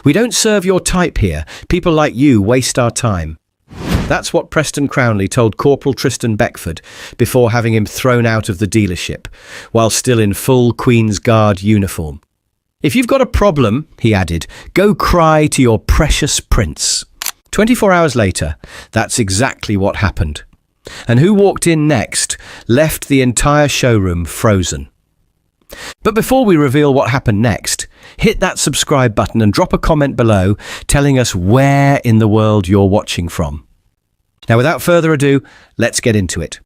"We don't serve your type here. People like you waste our time." That's what Preston Crownley told Corporal Tristan Beckford before having him thrown out of the dealership, while still in full Queen's Guard uniform. "If you've got a problem," he added, "go cry to your precious prince." 24 hours later, that's exactly what happened. And who walked in next left the entire showroom frozen. But before we reveal what happened next, hit that subscribe button and drop a comment below telling us where in the world you're watching from. Now, without further ado, let's get into it.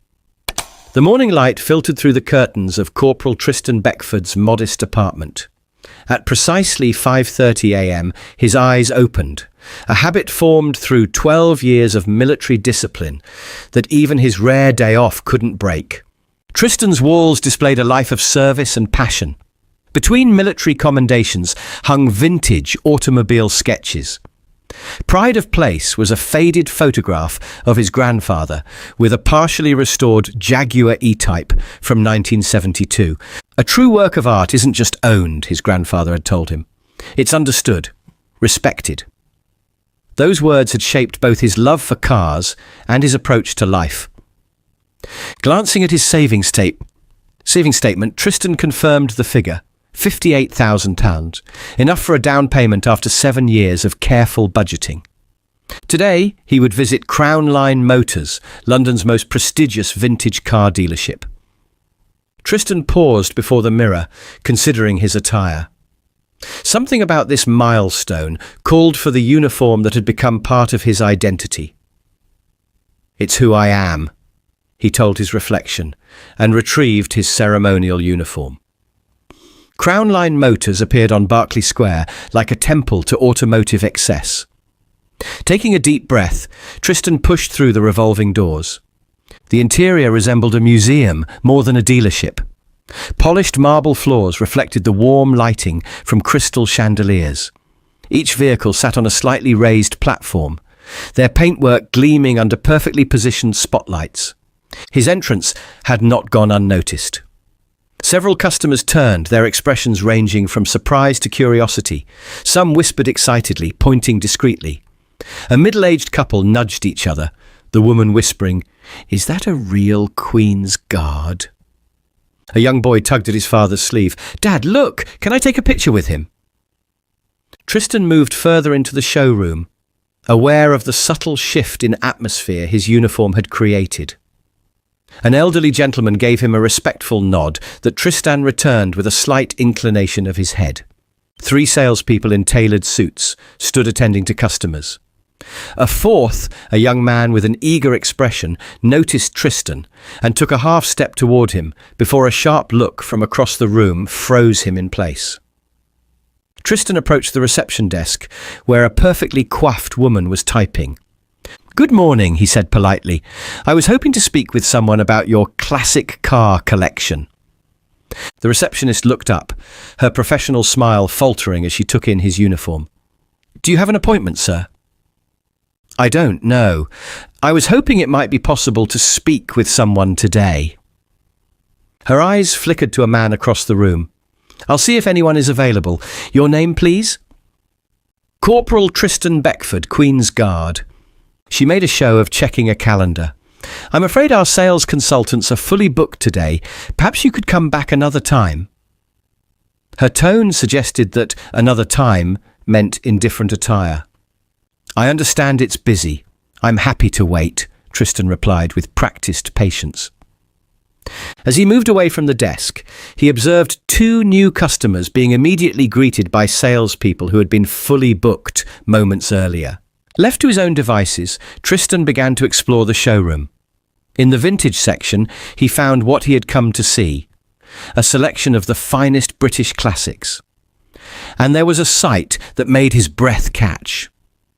The morning light filtered through the curtains of Corporal Tristan Beckford's modest apartment. At precisely 5:30 a.m, his eyes opened, a habit formed through 12 years of military discipline that even his rare day off couldn't break. Tristan's walls displayed a life of service and passion. Between military commendations hung vintage automobile sketches. Pride of place was a faded photograph of his grandfather with a partially restored Jaguar E-Type from 1972. A true work of art isn't just owned, his grandfather had told him. It's understood, respected. Those words had shaped both his love for cars and his approach to life. Glancing at his saving statement, Tristan confirmed the figure. £58,000, enough for a down payment after 7 years of careful budgeting. Today, he would visit Crown Line Motors, London's most prestigious vintage car dealership. Tristan paused before the mirror, considering his attire. Something about this milestone called for the uniform that had become part of his identity. "It's who I am," he told his reflection, and retrieved his ceremonial uniform. Crown Line Motors appeared on Berkeley Square like a temple to automotive excess. Taking a deep breath, Tristan pushed through the revolving doors. The interior resembled a museum more than a dealership. Polished marble floors reflected the warm lighting from crystal chandeliers. Each vehicle sat on a slightly raised platform, their paintwork gleaming under perfectly positioned spotlights. His entrance had not gone unnoticed. Several customers turned, their expressions ranging from surprise to curiosity. Some whispered excitedly, pointing discreetly. A middle-aged couple nudged each other, the woman whispering, "Is that a real Queen's Guard?" A young boy tugged at his father's sleeve. "Dad, look! Can I take a picture with him?" Tristan moved further into the showroom, aware of the subtle shift in atmosphere his uniform had created. An elderly gentleman gave him a respectful nod that Tristan returned with a slight inclination of his head. 3 salespeople in tailored suits stood attending to customers. A fourth, a young man with an eager expression, noticed Tristan and took a half step toward him before a sharp look from across the room froze him in place. Tristan approached the reception desk, where a perfectly coiffed woman was typing. "Good morning," he said politely. "I was hoping to speak with someone about your classic car collection." The receptionist looked up, her professional smile faltering as she took in his uniform. "Do you have an appointment, sir?" "I don't know. I was hoping it might be possible to speak with someone today." Her eyes flickered to a man across the room. "I'll see if anyone is available. Your name, please?" "Corporal Tristan Beckford, Queen's Guard." She made a show of checking a calendar. "I'm afraid our sales consultants are fully booked today. Perhaps you could come back another time." Her tone suggested that another time meant in different attire. "I understand it's busy. I'm happy to wait," Tristan replied with practiced patience. As he moved away from the desk, he observed 2 new customers being immediately greeted by salespeople who had been fully booked moments earlier. Left to his own devices, Tristan began to explore the showroom. In the vintage section, he found what he had come to see, a selection of the finest British classics. And there was a sight that made his breath catch.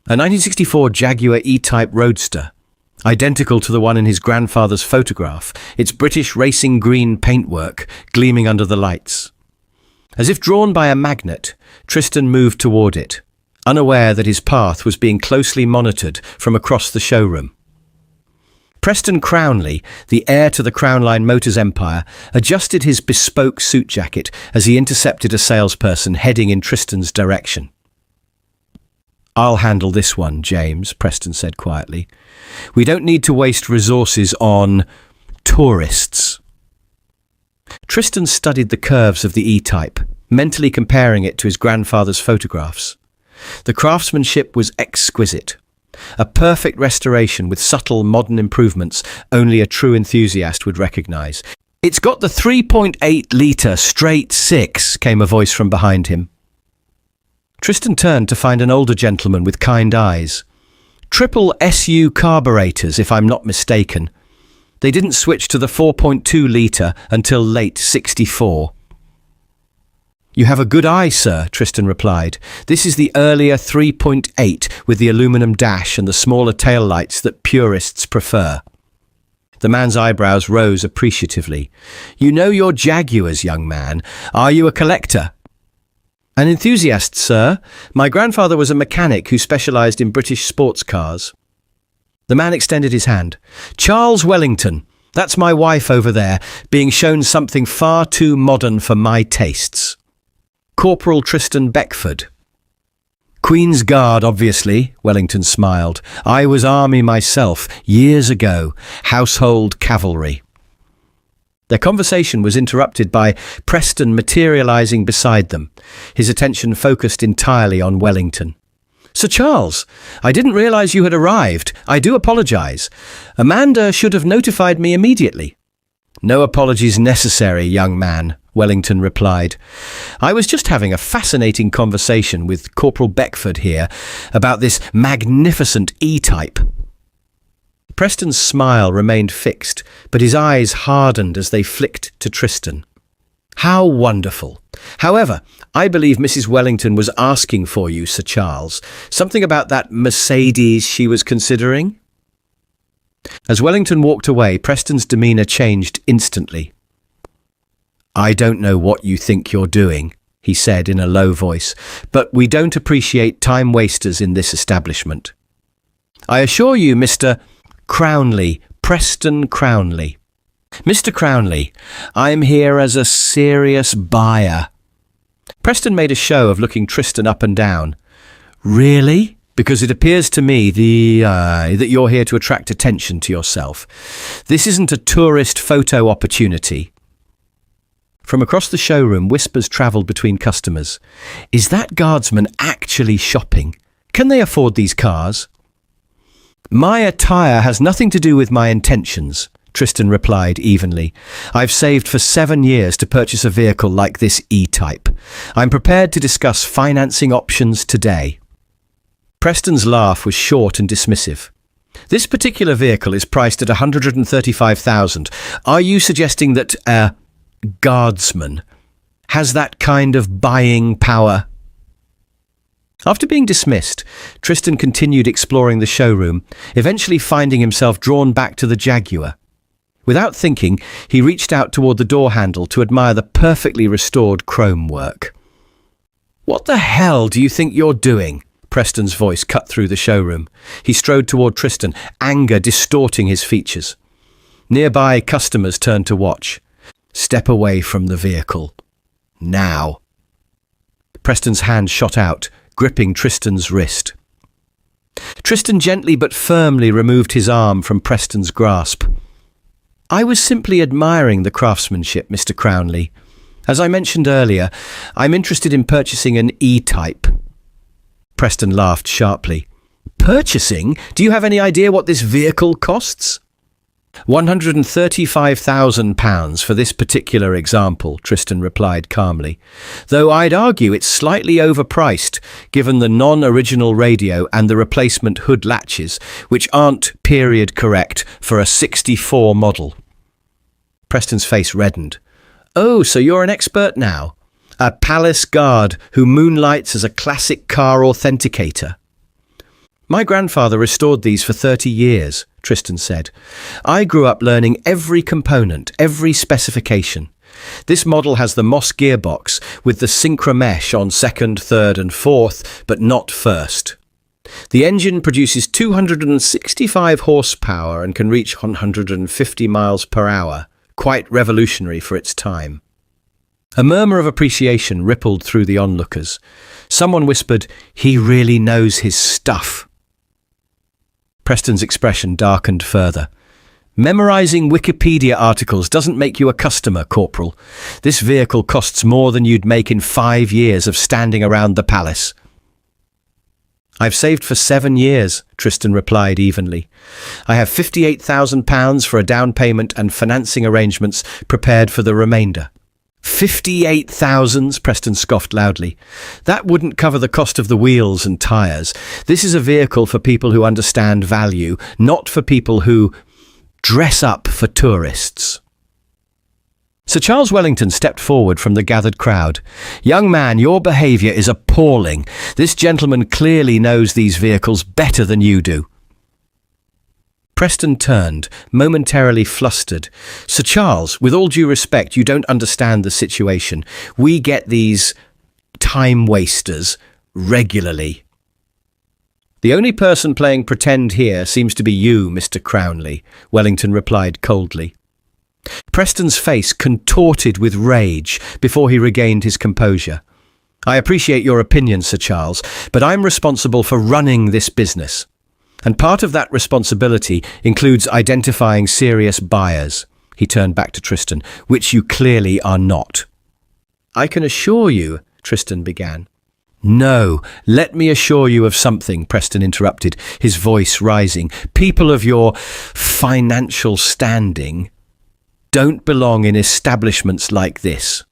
A 1964 Jaguar E-Type Roadster, identical to the one in his grandfather's photograph, its British racing green paintwork gleaming under the lights. As if drawn by a magnet, Tristan moved toward it, unaware that his path was being closely monitored from across the showroom. Preston Crownley, the heir to the Crown Line Motors empire, adjusted his bespoke suit jacket as he intercepted a salesperson heading in Tristan's direction. "I'll handle this one, James," Preston said quietly. "We don't need to waste resources on tourists." Tristan studied the curves of the E-type, mentally comparing it to his grandfather's photographs. The craftsmanship was exquisite. A perfect restoration with subtle modern improvements only a true enthusiast would recognize. "It's got the 3.8-litre straight six," came a voice from behind him. Tristan turned to find an older gentleman with kind eyes. "Triple SU carburetors, if I'm not mistaken. They didn't switch to the 4.2-litre until late '64. "You have a good eye, sir," Tristan replied. "This is the earlier 3.8 with the aluminum dash and the smaller taillights that purists prefer." The man's eyebrows rose appreciatively. "You know your Jaguars, young man. Are you a collector?" "An enthusiast, sir. My grandfather was a mechanic who specialised in British sports cars." The man extended his hand. "Charles Wellington. That's my wife over there, being shown something far too modern for my tastes." "Corporal Tristan Beckford." "Queen's Guard, obviously," Wellington smiled. "I was army myself, years ago. Household cavalry." Their conversation was interrupted by Preston materialising beside them, his attention focused entirely on Wellington. "Sir Charles, I didn't realise you had arrived. I do apologise. Amanda should have notified me immediately." "No apologies necessary, young man," Wellington replied. "I was just having a fascinating conversation with Corporal Beckford here about this magnificent E-type." Preston's smile remained fixed, but his eyes hardened as they flicked to Tristan. "How wonderful. However, I believe Mrs. Wellington was asking for you, Sir Charles. Something about that Mercedes she was considering?" As Wellington walked away, Preston's demeanour changed instantly. "I don't know what you think you're doing," he said in a low voice, "but we don't appreciate time wasters in this establishment. I assure you, Mr. Crownley, Preston Crownley. Mr. Crownley, I am here as a serious buyer." Preston made a show of looking Tristan up and down. "Really? Because it appears to me that you're here to attract attention to yourself. This isn't a tourist photo opportunity." From across the showroom, whispers travelled between customers. "Is that guardsman actually shopping? Can they afford these cars?" "My attire has nothing to do with my intentions," Tristan replied evenly. "I've saved for 7 years to purchase a vehicle like this E-type. I'm prepared to discuss financing options today." Preston's laugh was short and dismissive. "This particular vehicle is priced at $135,000. Are you suggesting that a guardsman has that kind of buying power?" After being dismissed, Tristan continued exploring the showroom, eventually finding himself drawn back to the Jaguar. Without thinking, he reached out toward the door handle to admire the perfectly restored chrome work. "What the hell do you think you're doing?" Preston's voice cut through the showroom. He strode toward Tristan, anger distorting his features. Nearby customers turned to watch. "Step away from the vehicle. Now." Preston's hand shot out, gripping Tristan's wrist. Tristan gently but firmly removed his arm from Preston's grasp. "I was simply admiring the craftsmanship, Mr. Crownley. As I mentioned earlier, I'm interested in purchasing an E-type." Preston laughed sharply. "Purchasing? Do you have any idea what this vehicle costs?" £135,000 for this particular example," Tristan replied calmly. "Though I'd argue it's slightly overpriced, given the non-original radio and the replacement hood latches, which aren't period correct for a '64 model." Preston's face reddened. "Oh, so you're an expert now? A palace guard who moonlights as a classic car authenticator?" "My grandfather restored these for 30 years, Tristan said. "I grew up learning every component, every specification. This model has the Moss gearbox with the synchromesh on second, third and fourth, but not first. The engine produces 265 horsepower and can reach 150 miles per hour, quite revolutionary for its time." A murmur of appreciation rippled through the onlookers. Someone whispered, "He really knows his stuff." Preston's expression darkened further. "Memorizing Wikipedia articles doesn't make you a customer, Corporal. This vehicle costs more than you'd make in 5 years of standing around the palace." "I've saved for 7 years," Tristan replied evenly. "I have £58,000 for a down payment and financing arrangements prepared for the remainder." 58,000, Preston scoffed loudly. "That wouldn't cover the cost of the wheels and tyres. This is a vehicle for people who understand value, not for people who dress up for tourists." Sir Charles Wellington stepped forward from the gathered crowd. "Young man, your behaviour is appalling. This gentleman clearly knows these vehicles better than you do." Preston turned, momentarily flustered. "Sir Charles, with all due respect, you don't understand the situation. We get these time wasters regularly." "The only person playing pretend here seems to be you, Mr. Crownley," Wellington replied coldly. Preston's face contorted with rage before he regained his composure. "I appreciate your opinion, Sir Charles, but I'm responsible for running this business. And part of that responsibility includes identifying serious buyers." He turned back to Tristan, "which you clearly are not." "I can assure you," Tristan began. "No, let me assure you of something," Preston interrupted, his voice rising. "People of your financial standing don't belong in establishments like this."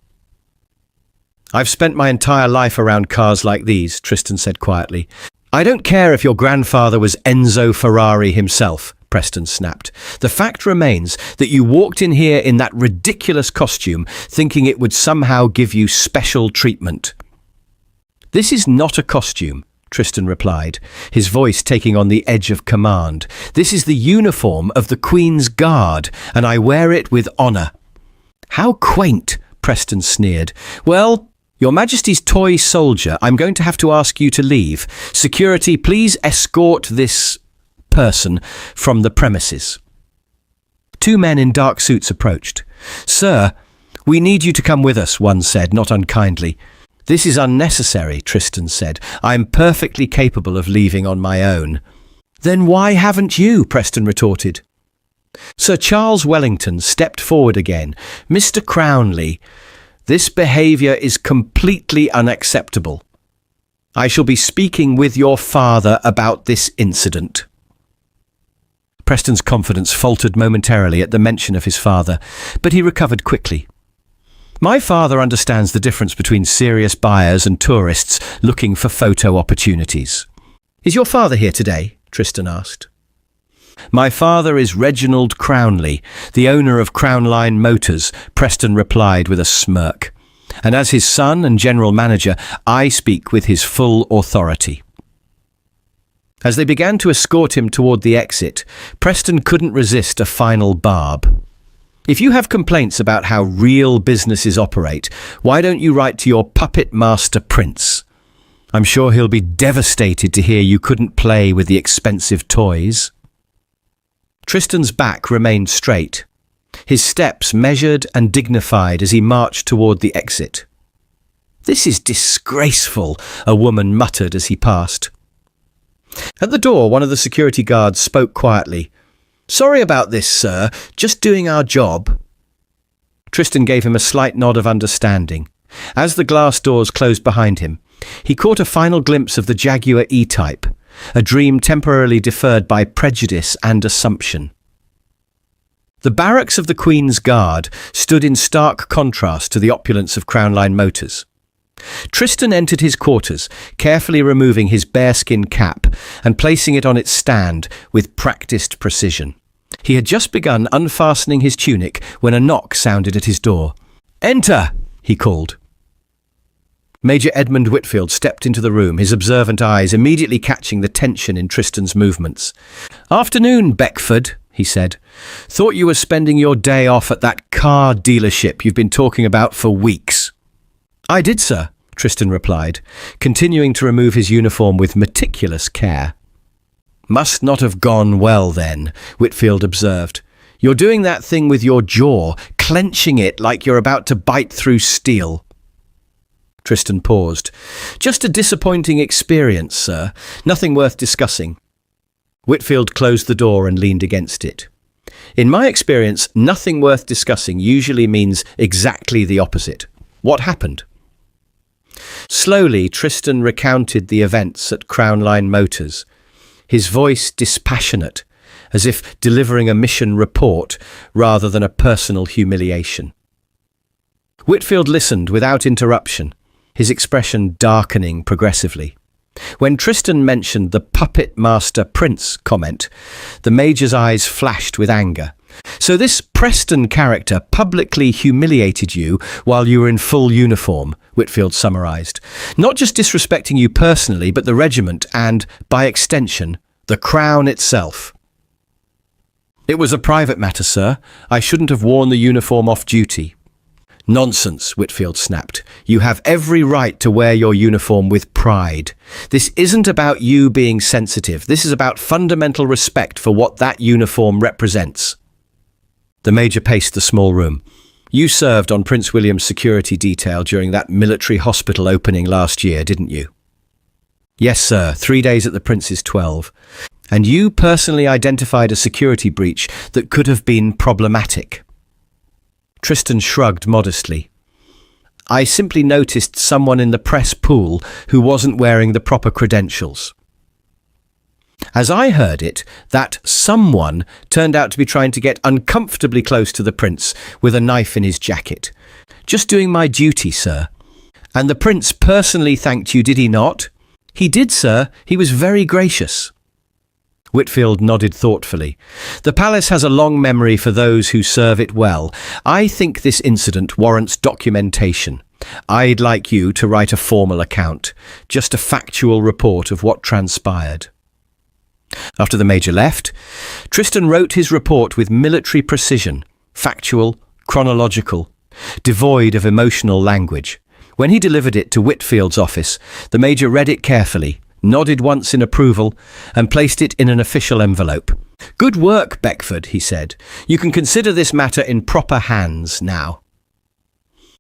"I've spent my entire life around cars like these," Tristan said quietly. "I don't care if your grandfather was Enzo Ferrari himself," Preston snapped. "The fact remains that you walked in here in that ridiculous costume thinking it would somehow give you special treatment." "This is not a costume," Tristan replied, his voice taking on the edge of command. "This is the uniform of the Queen's Guard, and I wear it with honour." "How quaint," Preston sneered. "Well, Your Majesty's toy soldier, I'm going to have to ask you to leave. Security, please escort this person from the premises." 2 men in dark suits approached. "Sir, we need you to come with us," one said, not unkindly. "This is unnecessary," Tristan said. "I'm perfectly capable of leaving on my own." "Then why haven't you?" Preston retorted. Sir Charles Wellington stepped forward again. "Mr. Crownley, this behaviour is completely unacceptable. I shall be speaking with your father about this incident." Preston's confidence faltered momentarily at the mention of his father, but he recovered quickly. "My father understands the difference between serious buyers and tourists looking for photo opportunities." "Is your father here today?" Tristan asked. "My father is Reginald Crownley, the owner of Crownline Motors," Preston replied with a smirk. "And as his son and general manager, I speak with his full authority." As they began to escort him toward the exit, Preston couldn't resist a final barb. "If you have complaints about how real businesses operate, why don't you write to your puppet master Prince? I'm sure he'll be devastated to hear you couldn't play with the expensive toys." Tristan's back remained straight, his steps measured and dignified as he marched toward the exit. "This is disgraceful," a woman muttered as he passed. At the door, one of the security guards spoke quietly. "Sorry about this, sir. Just doing our job." Tristan gave him a slight nod of understanding. As the glass doors closed behind him, he caught a final glimpse of the Jaguar E-Type, a dream temporarily deferred by prejudice and assumption. The barracks of the Queen's Guard stood in stark contrast to the opulence of Crownline Motors. Tristan entered his quarters, carefully removing his bearskin cap and placing it on its stand with practiced precision. He had just begun unfastening his tunic when a knock sounded at his door. "Enter!" he called. Major Edmund Whitfield stepped into the room, his observant eyes immediately catching the tension in Tristan's movements. "Afternoon, Beckford," he said. "Thought you were spending your day off at that car dealership you've been talking about for weeks." "I did, sir," Tristan replied, continuing to remove his uniform with meticulous care. "Must not have gone well then," Whitfield observed. "You're doing that thing with your jaw, clenching it like you're about to bite through steel." Tristan paused. Just a disappointing experience, sir. Nothing worth discussing. Whitfield closed the door and leaned against it. In my experience, nothing worth discussing usually means exactly the opposite. What happened? Slowly, Tristan recounted the events at Crown Line Motors, his voice dispassionate, as if delivering a mission report rather than a personal humiliation. Whitfield listened without interruption, his expression darkening progressively. When Tristan mentioned the puppet master prince comment, the Major's eyes flashed with anger. So this Preston character publicly humiliated you while you were in full uniform, Whitfield summarised. Not just disrespecting you personally, but the regiment and, by extension, the Crown itself. It was a private matter, sir. I shouldn't have worn the uniform off duty. Nonsense, Whitfield snapped. You have every right to wear your uniform with pride. This isn't about you being sensitive. This is about fundamental respect for what that uniform represents. The Major paced the small room. You served on Prince William's security detail during that military hospital opening last year, didn't you? Yes, sir. 3 days at the Prince's 12. And you personally identified a security breach that could have been problematic. Tristan shrugged modestly. I simply noticed someone in the press pool who wasn't wearing the proper credentials. As I heard it, that someone turned out to be trying to get uncomfortably close to the Prince with a knife in his jacket. Just doing my duty, sir. And the Prince personally thanked you, did he not? He did, sir. He was very gracious. Whitfield nodded thoughtfully. The palace has a long memory for those who serve it well. I think this incident warrants documentation. I'd like you to write a formal account, just a factual report of what transpired. After the Major left, Tristan wrote his report with military precision, factual, chronological, devoid of emotional language. When he delivered it to Whitfield's office, the Major read it carefully, nodded once in approval, and placed it in an official envelope. Good work, Beckford, he said. You can consider this matter in proper hands now.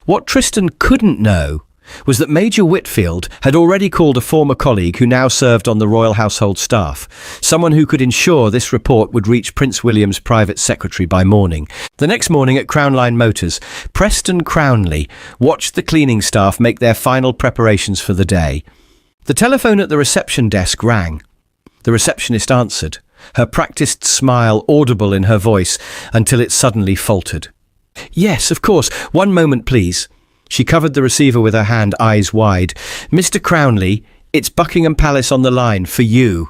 What Tristan couldn't know was that Major Whitfield had already called a former colleague who now served on the royal household staff, someone who could ensure this report would reach Prince William's private secretary by morning. The next morning at Crown Line Motors, Preston Crownley watched the cleaning staff make their final preparations for the day. The telephone at the reception desk rang. The receptionist answered, her practiced smile audible in her voice until it suddenly faltered. Yes, of course. 1 moment, please. She covered the receiver with her hand, eyes wide. Mr. Crownley, it's Buckingham Palace on the line, for you.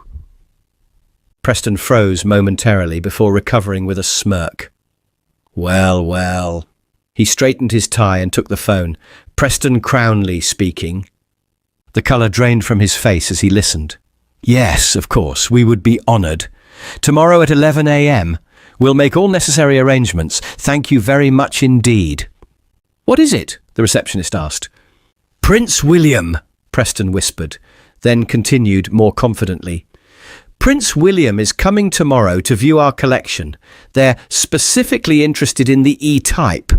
Preston froze momentarily before recovering with a smirk. Well, well. He straightened his tie and took the phone. Preston Crownley speaking. The colour drained from his face as he listened. Yes, of course, we would be honoured. Tomorrow at 11 a.m. We'll make all necessary arrangements. Thank you very much indeed. What is it? The receptionist asked. Prince William, Preston whispered, then continued more confidently. Prince William is coming tomorrow to view our collection. They're specifically interested in the E-type.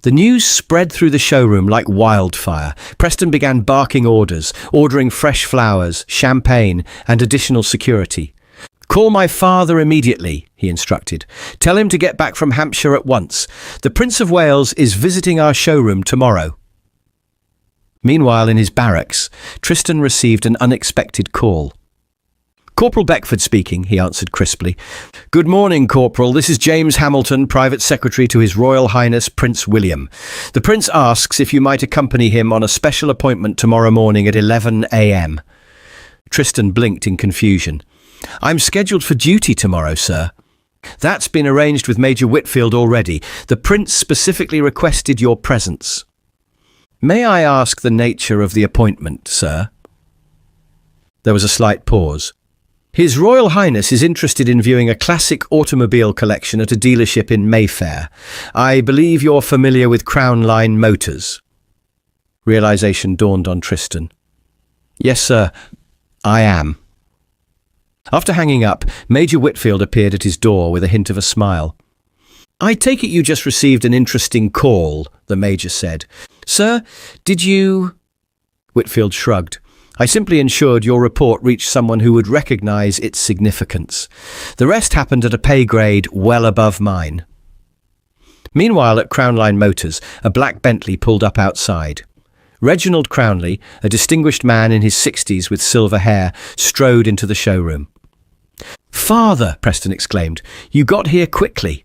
The news spread through the showroom like wildfire. Preston began barking orders, ordering fresh flowers, champagne, and additional security. Call my father immediately, he instructed. Tell him to get back from Hampshire at once. The Prince of Wales is visiting our showroom tomorrow. Meanwhile, in his barracks, Tristan received an unexpected call. Corporal Beckford speaking, he answered crisply. Good morning, Corporal. This is James Hamilton, Private Secretary to His Royal Highness Prince William. The Prince asks if you might accompany him on a special appointment tomorrow morning at 11 a.m. Tristan blinked in confusion. I'm scheduled for duty tomorrow, sir. That's been arranged with Major Whitfield already. The Prince specifically requested your presence. May I ask the nature of the appointment, sir? There was a slight pause. His Royal Highness is interested in viewing a classic automobile collection at a dealership in Mayfair. I believe you're familiar with Crown Line Motors. Realization dawned on Tristan. Yes, sir, I am. After hanging up, Major Whitfield appeared at his door with a hint of a smile. I take it you just received an interesting call, the Major said. Sir, did you... Whitfield shrugged. I simply ensured your report reached someone who would recognise its significance. The rest happened at a pay grade well above mine. Meanwhile, at Crown Line Motors, a black Bentley pulled up outside. Reginald Crownley, a distinguished man in his 60s with silver hair, strode into the showroom. "Father," Preston exclaimed, "you got here quickly."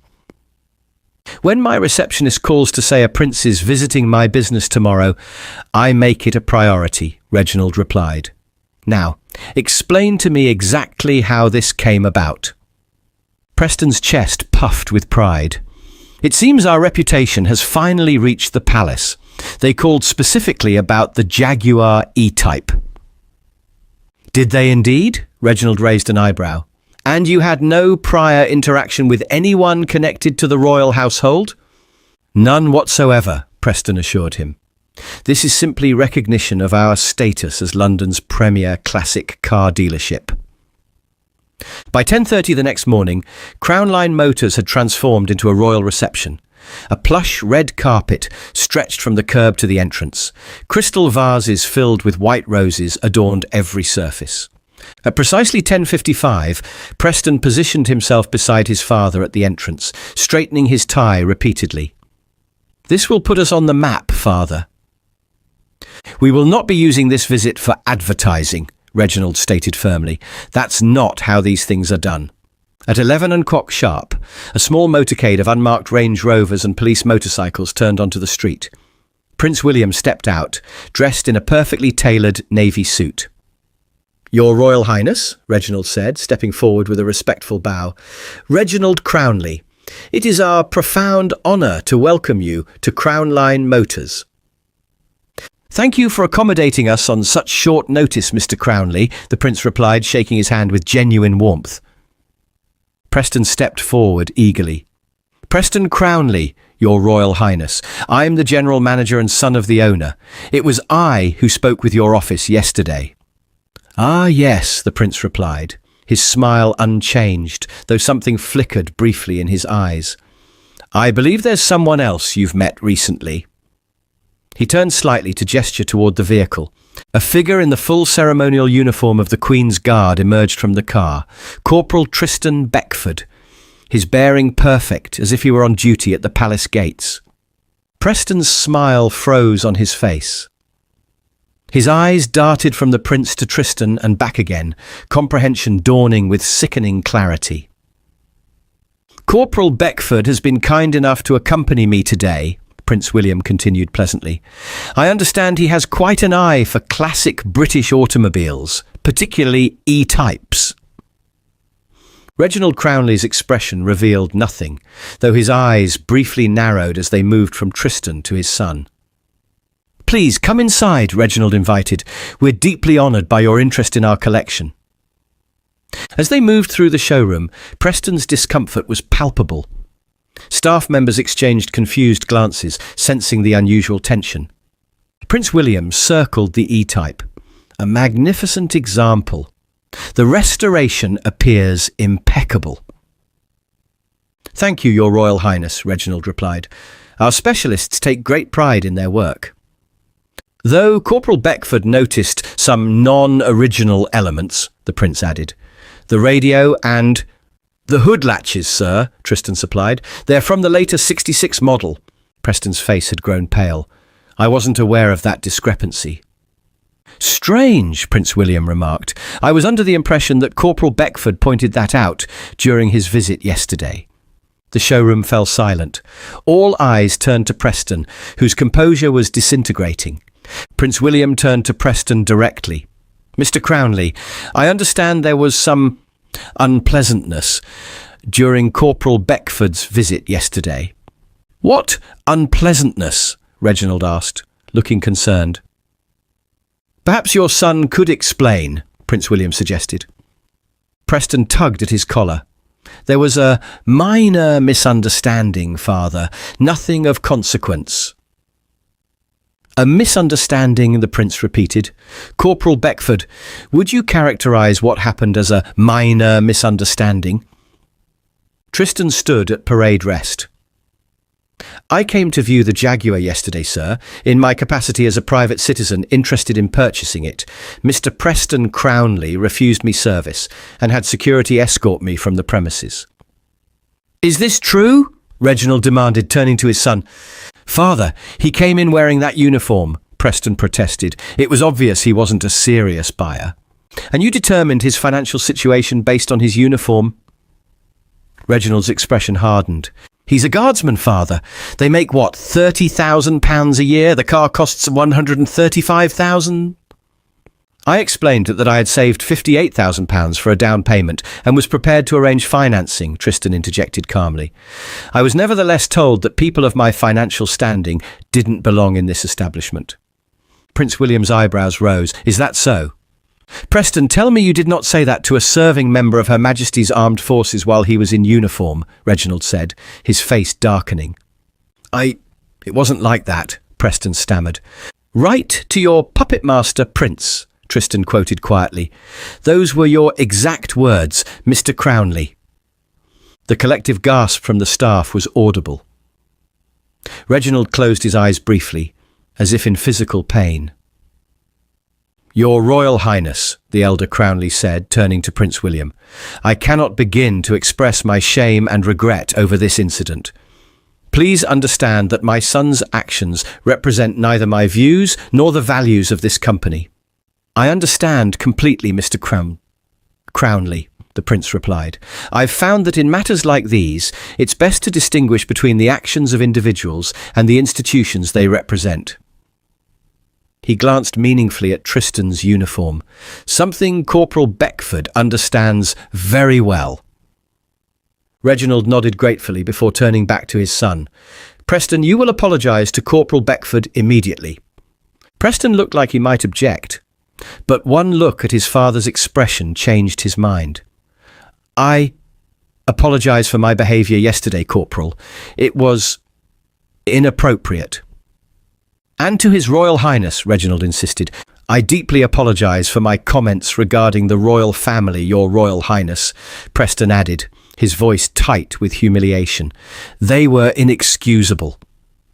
"When my receptionist calls to say a prince is visiting my business tomorrow, I make it a priority," Reginald replied. "Now, explain to me exactly how this came about." Preston's chest puffed with pride. "It seems our reputation has finally reached the palace. They called specifically about the Jaguar E-Type." "Did they indeed?" Reginald raised an eyebrow. "And you had no prior interaction with anyone connected to the royal household?" "None whatsoever," Preston assured him. "This is simply recognition of our status as London's premier classic car dealership." By 10:30 the next morning, Crown Line Motors had transformed into a royal reception. A plush red carpet stretched from the curb to the entrance. Crystal vases filled with white roses adorned every surface. At precisely 10:55, Preston positioned himself beside his father at the entrance, straightening his tie repeatedly. "This will put us on the map, Father." "We will not be using this visit for advertising," Reginald stated firmly. "That's not how these things are done." At 11 o'clock sharp, a small motorcade of unmarked Range Rovers and police motorcycles turned onto the street. Prince William stepped out, dressed in a perfectly tailored navy suit. "Your Royal Highness," Reginald said, stepping forward with a respectful bow. "Reginald Crownley, it is our profound honour to welcome you to Crown Line Motors." "Thank you for accommodating us on such short notice, Mr. Crownley," the Prince replied, shaking his hand with genuine warmth. Preston stepped forward eagerly. "Preston Crownley, Your Royal Highness. I'm the General Manager and son of the owner. It was I who spoke with your office yesterday." "Ah, yes," the Prince replied, his smile unchanged, though something flickered briefly in his eyes. "I believe there's someone else you've met recently." He turned slightly to gesture toward the vehicle. A figure in the full ceremonial uniform of the Queen's Guard emerged from the car, Corporal Tristan Beckford, his bearing perfect, as if he were on duty at the palace gates. Preston's smile froze on his face. His eyes darted from the Prince to Tristan and back again, comprehension dawning with sickening clarity. "Corporal Beckford has been kind enough to accompany me today," Prince William continued pleasantly. "I understand he has quite an eye for classic British automobiles, particularly E-types." Reginald Crownley's expression revealed nothing, though his eyes briefly narrowed as they moved from Tristan to his son. "Please come inside," Reginald invited. "We're deeply honoured by your interest in our collection." As they moved through the showroom, Preston's discomfort was palpable. Staff members exchanged confused glances, sensing the unusual tension. Prince William circled the E-type. A magnificent example. The restoration appears impeccable. "Thank you, Your Royal Highness," Reginald replied. "Our specialists take great pride in their work." Though Corporal Beckford noticed some non-original elements, the Prince added. "The radio and—" "The hood latches, sir," Tristan supplied. "They're from the later 66 model." Preston's face had grown pale. "I wasn't aware of that discrepancy." "Strange," Prince William remarked. "I was under the impression that Corporal Beckford pointed that out during his visit yesterday." The showroom fell silent. All eyes turned to Preston, whose composure was disintegrating. Prince William turned to Preston directly. "Mr. Crownley, I understand there was some unpleasantness during Corporal Beckford's visit yesterday." "What unpleasantness?" Reginald asked, looking concerned. "Perhaps your son could explain," Prince William suggested. Preston tugged at his collar. "There was a minor misunderstanding, Father. Nothing of consequence." "A misunderstanding," the Prince repeated. "Corporal Beckford, would you characterise what happened as a minor misunderstanding?" Tristan stood at parade rest. I came to view the Jaguar yesterday, sir, in my capacity as a private citizen interested in purchasing it. Mr. Preston Crownley refused me service and had security escort me from the premises. Is this true? Reginald demanded, turning to his son. Father, he came in wearing that uniform, Preston protested. It was obvious he wasn't a serious buyer. And you determined his financial situation based on his uniform? Reginald's expression hardened. He's a guardsman, father. They make what, £30,000 a year? The car costs £135,000? I explained that I had saved £58,000 for a down payment and was prepared to arrange financing, Tristan interjected calmly. I was nevertheless told that people of my financial standing didn't belong in this establishment. Prince William's eyebrows rose. Is that so? Preston, tell me you did not say that to a serving member of Her Majesty's Armed Forces while he was in uniform, Reginald said, his face darkening. It wasn't like that, Preston stammered. Write to your puppet master, Prince, Tristan quoted quietly. Those were your exact words, Mr. Crownley. The collective gasp from the staff was audible. Reginald closed his eyes briefly, as if in physical pain. Your Royal Highness, the elder Crownley said, turning to Prince William, I cannot begin to express my shame and regret over this incident. Please understand that my son's actions represent neither my views nor the values of this company. I understand completely, Mr. Crownley, the Prince replied. I've found that in matters like these, it's best to distinguish between the actions of individuals and the institutions they represent. He glanced meaningfully at Tristan's uniform, something Corporal Beckford understands very well. Reginald nodded gratefully before turning back to his son. Preston, you will apologise to Corporal Beckford immediately. Preston looked like he might object, but one look at his father's expression changed his mind. I apologise for my behaviour yesterday, Corporal. It was inappropriate. And to His Royal Highness, Reginald insisted, I deeply apologise for my comments regarding the royal family, Your Royal Highness, Preston added, his voice tight with humiliation. They were inexcusable.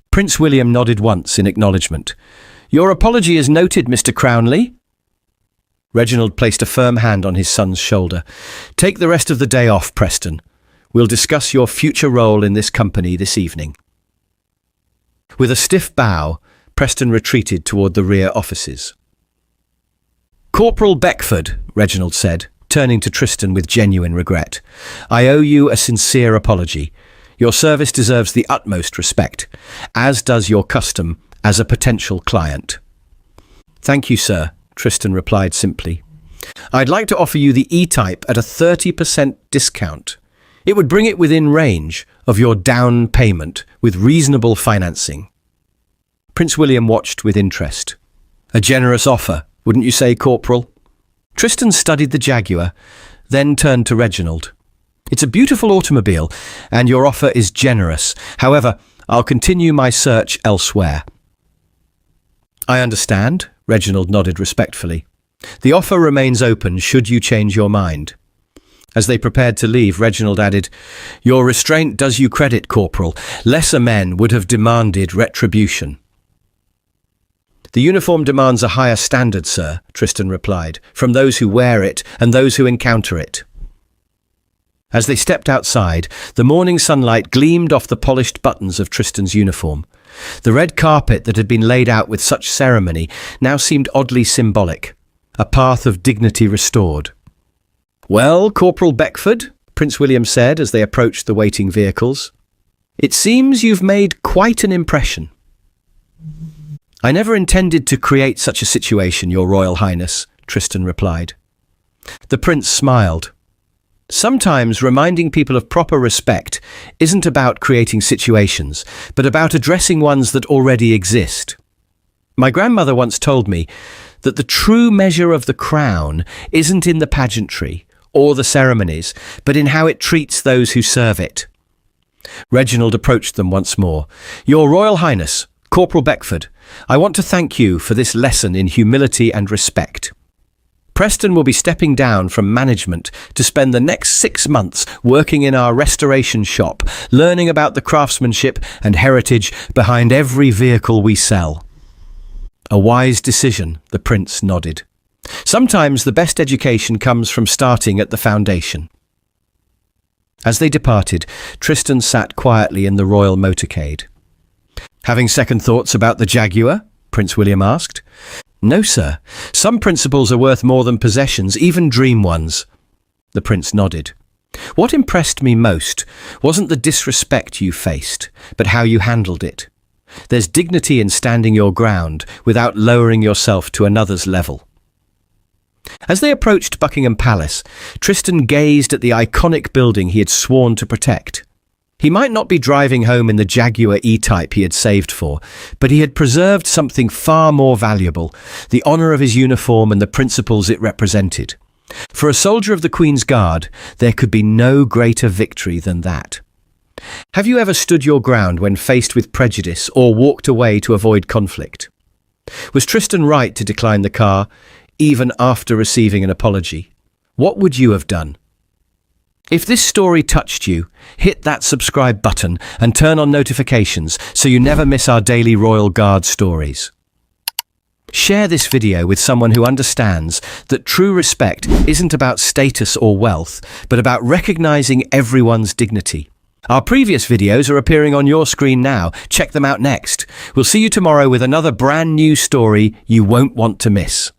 Prince William nodded once in acknowledgement. Your apology is noted, Mr. Crownley. Reginald placed a firm hand on his son's shoulder. Take the rest of the day off, Preston. We'll discuss your future role in this company this evening. With a stiff bow, Preston retreated toward the rear offices. Corporal Beckford, Reginald said, turning to Tristan with genuine regret. I owe you a sincere apology. Your service deserves the utmost respect, as does your custom as a potential client. Thank you, sir, Tristan replied simply. I'd like to offer you the E-Type at a 30% discount. It would bring it within range of your down payment with reasonable financing. Prince William watched with interest. A generous offer, wouldn't you say, Corporal? Tristan studied the Jaguar, then turned to Reginald. It's a beautiful automobile, and your offer is generous. However, I'll continue my search elsewhere. I understand, Reginald nodded respectfully. The offer remains open should you change your mind. As they prepared to leave, Reginald added, Your restraint does you credit, Corporal. Lesser men would have demanded retribution. The uniform demands a higher standard, sir, Tristan replied, from those who wear it and those who encounter it. As they stepped outside, the morning sunlight gleamed off the polished buttons of Tristan's uniform. The red carpet that had been laid out with such ceremony now seemed oddly symbolic, a path of dignity restored. Well, Corporal Beckford, Prince William said as they approached the waiting vehicles, it seems you've made quite an impression. I never intended to create such a situation, Your Royal Highness, Tristan replied. The prince smiled. Sometimes reminding people of proper respect isn't about creating situations, but about addressing ones that already exist. My grandmother once told me that the true measure of the crown isn't in the pageantry or the ceremonies, but in how it treats those who serve it. Reginald approached them once more. Your Royal Highness, Corporal Beckford, I want to thank you for this lesson in humility and respect. Preston will be stepping down from management to spend the next 6 months working in our restoration shop, learning about the craftsmanship and heritage behind every vehicle we sell. A wise decision, the prince nodded. Sometimes the best education comes from starting at the foundation. As they departed, Tristan sat quietly in the royal motorcade. Having second thoughts about the Jaguar? Prince William asked. No, sir. Some principles are worth more than possessions, even dream ones. The prince nodded. What impressed me most wasn't the disrespect you faced, but how you handled it. There's dignity in standing your ground without lowering yourself to another's level. As they approached Buckingham Palace, Tristan gazed at the iconic building he had sworn to protect. He might not be driving home in the Jaguar E-Type he had saved for, but he had preserved something far more valuable, the honour of his uniform and the principles it represented. For a soldier of the Queen's Guard, there could be no greater victory than that. Have you ever stood your ground when faced with prejudice or walked away to avoid conflict? Was Tristan right to decline the car, even after receiving an apology? What would you have done? If this story touched you, hit that subscribe button and turn on notifications so you never miss our daily Royal Guard stories. Share this video with someone who understands that true respect isn't about status or wealth, but about recognizing everyone's dignity. Our previous videos are appearing on your screen now. Check them out next. We'll see you tomorrow with another brand new story you won't want to miss.